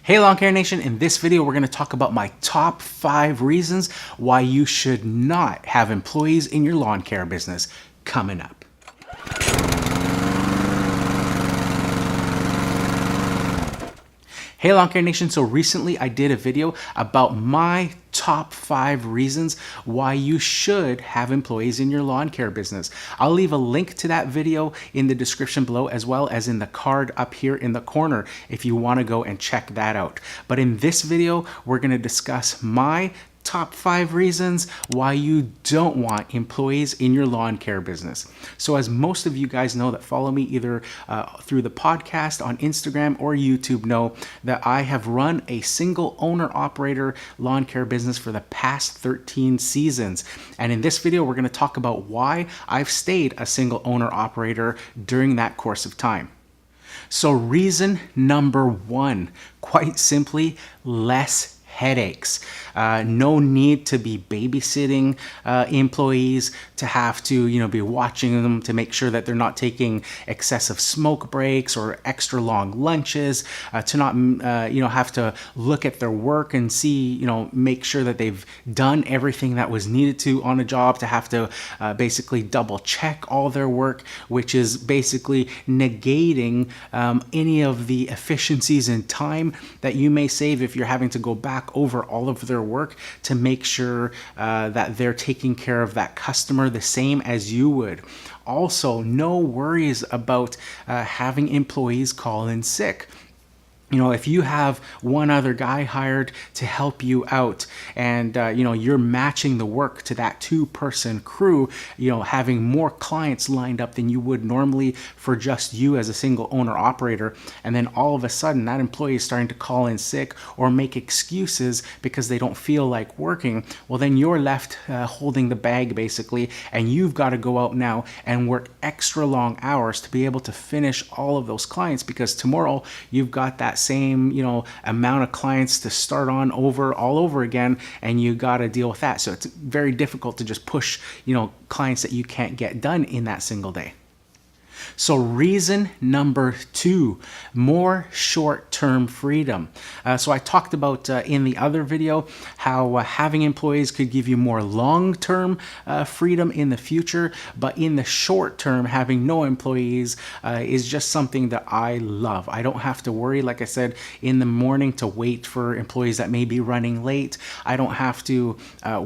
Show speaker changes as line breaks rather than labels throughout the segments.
Hey Lawn Care Nation, in this video we're going to talk about my top 5 reasons why you should not have employees in your lawn care business coming up. Hey Lawn Care Nation, so recently I did a video about my top 5 reasons why you should have employees in your lawn care business. I'll leave a link to that video in the description below, as well as in the card up here in the corner if you want to go and check that out. But in this video, we're going to discuss my top 5 reasons why you don't want employees in your lawn care business. So as most of you guys know that follow me either through the podcast on Instagram or YouTube know that I have run a single owner operator lawn care business for the past 13 seasons. And in this video, we're going to talk about why I've stayed a single owner operator during that course of time. So reason number 1, quite simply, less headaches. No need to be babysitting employees, to have to be watching them to make sure that they're not taking excessive smoke breaks or extra long lunches, to not have to look at their work and see, make sure that they've done everything that was needed to on a job, to have to basically double check all their work, which is basically negating any of the efficiencies and time that you may save if you're having to go back over all of their work to make sure that they're taking care of that customer the same as you would. Also, no worries about having employees call in sick. If you have one other guy hired to help you out and, you're matching the work to that 2-person crew, having more clients lined up than you would normally for just you as a single owner operator. And then all of a sudden that employee is starting to call in sick or make excuses because they don't feel like working. Well, then you're left holding the bag basically, and you've got to go out now and work extra long hours to be able to finish all of those clients, because tomorrow you've got that same amount of clients to start on all over again, and you got to deal with that. So it's very difficult to just push clients that you can't get done in that single day. So reason number 2, more short-term freedom. So I talked about in the other video how having employees could give you more long-term freedom in the future, but in the short term, having no employees is just something that I love. I don't have to worry, like I said, in the morning to wait for employees that may be running late. I don't have to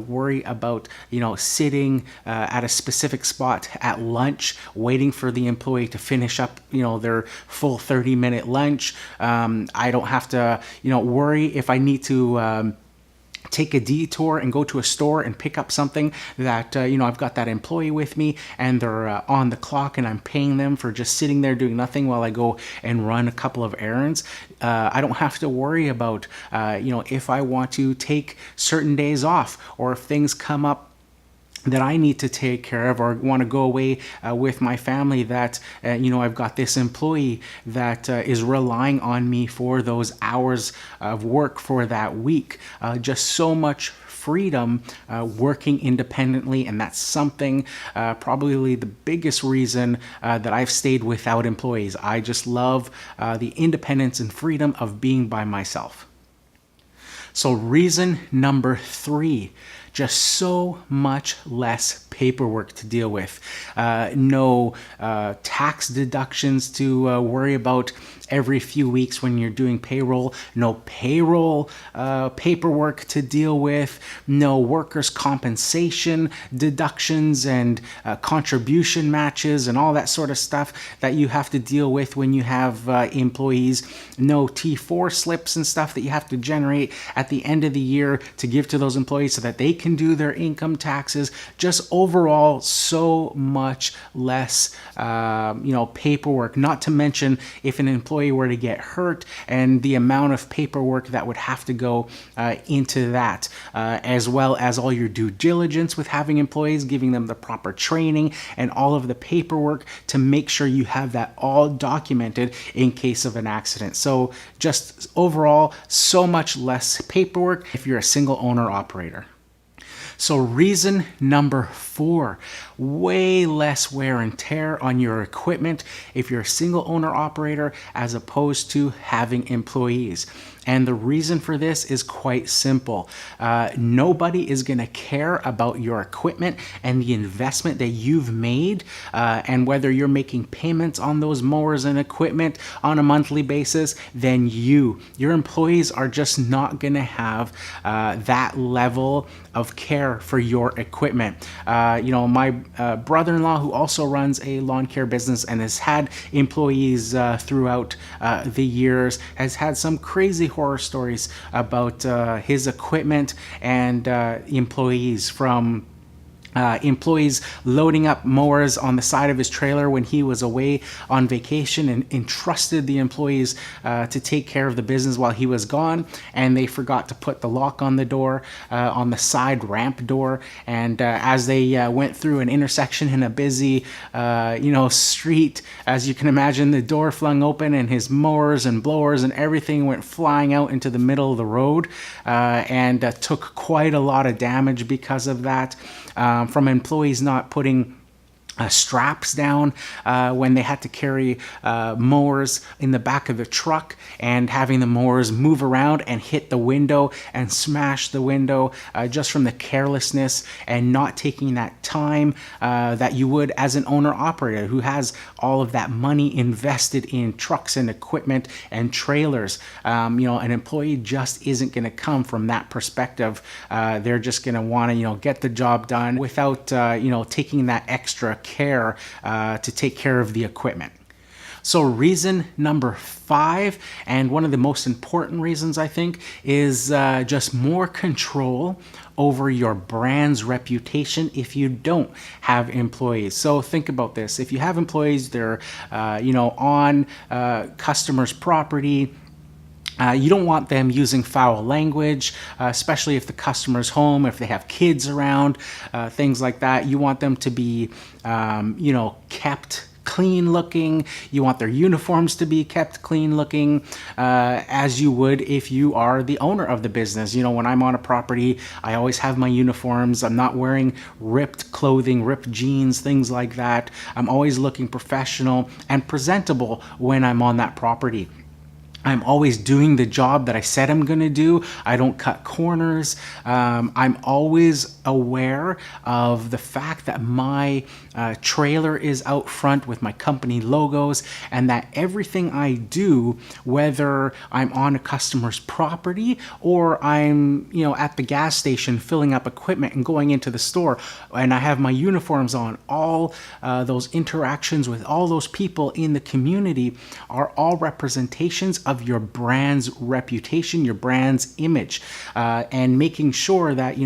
worry about sitting at a specific spot at lunch waiting for the employee to finish up their full 30-minute lunch. I don't have to worry if I need to take a detour and go to a store and pick up something that I've got that employee with me and they're on the clock and I'm paying them for just sitting there doing nothing while I go and run a couple of errands. I don't have to worry about if I want to take certain days off, or if things come up that I need to take care of, or want to go away with my family, that I've got this employee that is relying on me for those hours of work for that week. Just so much freedom working independently, and that's something probably the biggest reason that I've stayed without employees. I just love the independence and freedom of being by myself. So reason number 3, just so much less paperwork to deal with. No tax deductions to worry about every few weeks when you're doing payroll. No payroll paperwork to deal with. No workers' compensation deductions and contribution matches and all that sort of stuff that you have to deal with when you have employees. No T4 slips and stuff that you have to generate at the end of the year to give to those employees so that they can do their income taxes. Just overall, so much less paperwork. Not to mention if an employee were to get hurt, and the amount of paperwork that would have to go into that, as well as all your due diligence with having employees, giving them the proper training and all of the paperwork to make sure you have that all documented in case of an accident. So just overall, so much less paperwork if you're a single owner operator. So reason number 4, way less wear and tear on your equipment if you're a single owner operator as opposed to having employees. And the reason for this is quite simple. Nobody is going to care about your equipment and the investment that you've made, and whether you're making payments on those mowers and equipment on a monthly basis than you. Your employees are just not going to have that level of care for your equipment. My brother-in-law, who also runs a lawn care business and has had employees throughout the years, has had some crazy horror stories about his equipment and employees, from employees loading up mowers on the side of his trailer when he was away on vacation and entrusted the employees to take care of the business while he was gone, and they forgot to put the lock on the door, on the side ramp door, and as they went through an intersection in a busy street, as you can imagine, the door flung open and his mowers and blowers and everything went flying out into the middle of the road, and took quite a lot of damage because of that. From employees not putting straps down when they had to carry mowers in the back of the truck, and having the mowers move around and hit the window and smash the window just from the carelessness and not taking that time that you would as an owner operator who has all of that money invested in trucks and equipment and trailers. An employee just isn't going to come from that perspective. They're just going to want to get the job done without taking that extra care to take care of the equipment. So reason number 5, and one of the most important reasons I think, is just more control over your brand's reputation if you don't have employees. So think about this. If you have employees, they're on customers' property, you don't want them using foul language, especially if the customer's home, if they have kids around, things like that. You want them to be, kept clean looking. You want their uniforms to be kept clean looking, as you would if you are the owner of the business. When I'm on a property, I always have my uniforms. I'm not wearing ripped clothing, ripped jeans, things like that. I'm always looking professional and presentable when I'm on that property. I'm always doing the job that I said I'm going to do. I don't cut corners. I'm always aware of the fact that my trailer is out front with my company logos, and that everything I do, whether I'm on a customer's property or I'm at the gas station filling up equipment and going into the store, and I have my uniforms on, all those interactions with all those people in the community are all representations of your brand's reputation, your brand's image, and making sure that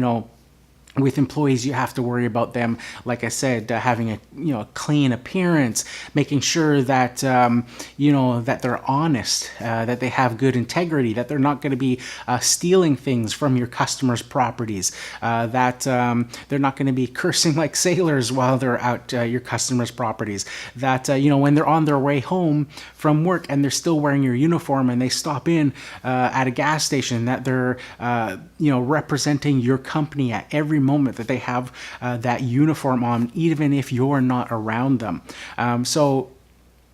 with employees, you have to worry about them, like I said, having a clean appearance, making sure that that they're honest, that they have good integrity, that they're not going to be stealing things from your customers' properties, that they're not going to be cursing like sailors while they're out your customers' properties, that when they're on their way home from work and they're still wearing your uniform and they stop in at a gas station, that they're representing your company at every moment that they have that uniform on, even if you're not around them.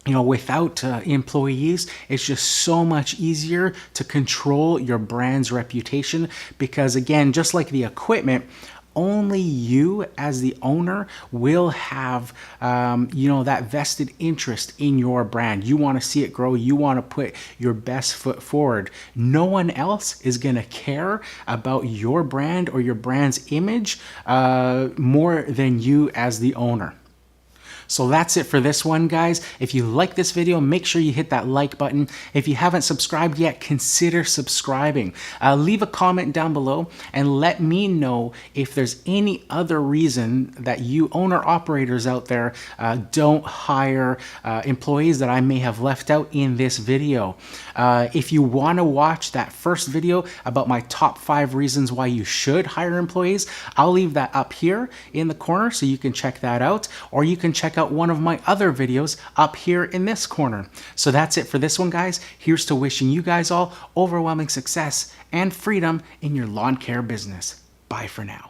Without employees, it's just so much easier to control your brand's reputation, because again, just like the equipment, only you as the owner will have that vested interest in your brand. You want to see it grow. You want to put your best foot forward. No one else is going to care about your brand or your brand's image more than you as the owner. So that's it for this one, guys. If you like this video, make sure you hit that like button. If you haven't subscribed yet, consider subscribing. Leave a comment down below and let me know if there's any other reason that you owner-operators out there don't hire employees that I may have left out in this video. If you want to watch that first video about my top 5 reasons why you should hire employees, I'll leave that up here in the corner so you can check that out, or you can check out one of my other videos up here in this corner. So that's it for this one, guys. Here's to wishing you guys all overwhelming success and freedom in your lawn care business. Bye for now.